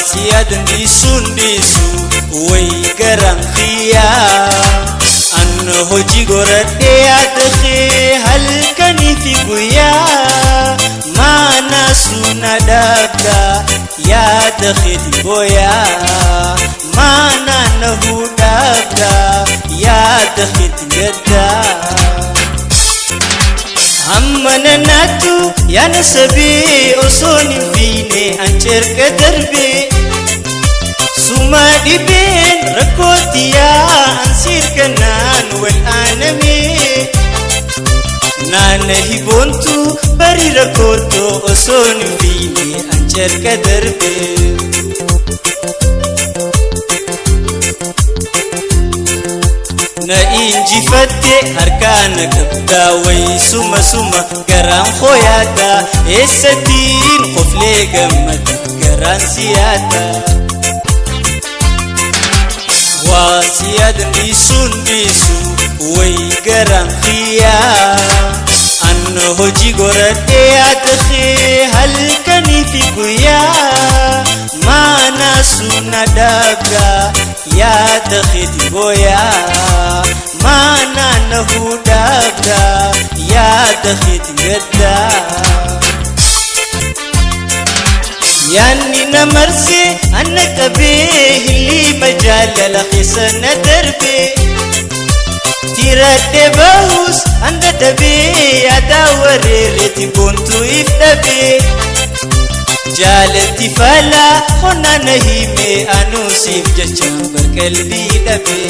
Siadni sundisu way garan khiya an hoji gorade adkhe halkani fi guya mana sunadabda ya dakhit boya mana nahudabda ya dakhit gadda amman natu ya nasabi osoni fine ancher kadarbe suma dibin rakotiya ansir kanan wal anami nana hibontu bari rakoto osoni fine ancher kadarbe na inji fatte harkana kabda way suma suma garan khoyata esadin qofle gamad garan siyata wasiyadni sundisu way garan khiya an hoji gorate adkhe halkani fi guya mana sunadabda ya dakhit boya mana nahudabda ya dakhit gadda yani namarsi annaka bihi majal al-khisan darbi tirade bahus anda dabi adawareti buntu ifdabi jalati fala khona nahi me anusif jachambal qalbi dabi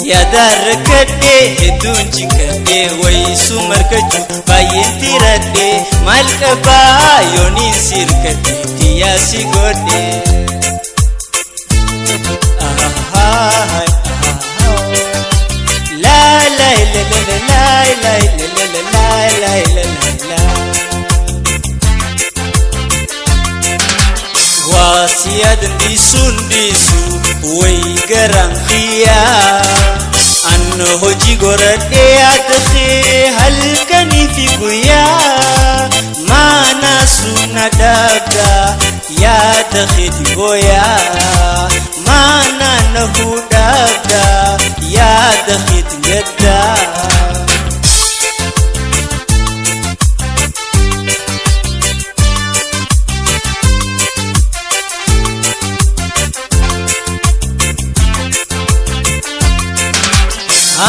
ya dar kade dunji kade way sumar kaju bayin tirade malkaba yoni sir kade tiya sigode la la la la la la la la la la wasiyadni sundisu way garan khiya an hoji gorade adkhe halkani fi guya mana sunadabda ya dakhit boya mana nahudabda ya dakhit gadda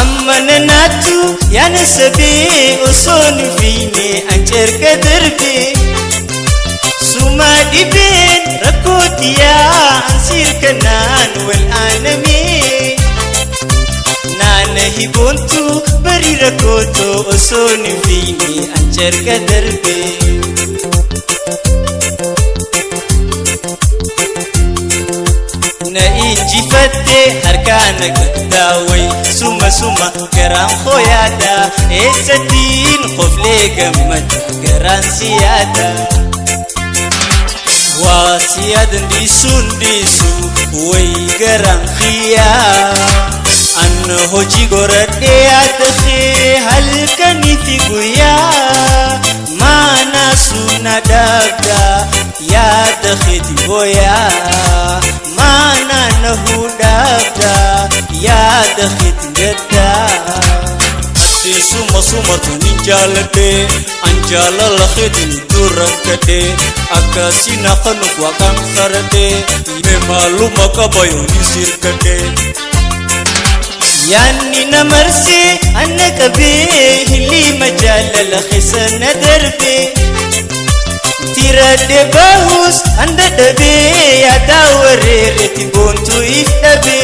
amman natu ya nasabi usoni fine ancher kadarbi suma dibin rakotiya ansir kanan wal anami nana hibuntu bari rakoto usoni fine ancher kadarbi na inji fatte harkana gadda way suma suma garan khoyada esadin qofle gamad garan siyada wasiyadni sundisu way garan khiya an hoji gorade adkhe halkani fi guya mana sunadabda ya dakhit boya mana nahudabda ya dakhit gadda ati suma suma tunin jalade anjala lakhidin durakade akasina khanu kwa kan kharade me maluma kabayo nisirkade yani namarsi annaka bihi majal al-khisan darbi tirade bahus anda dabi adawareti buntu ifdabi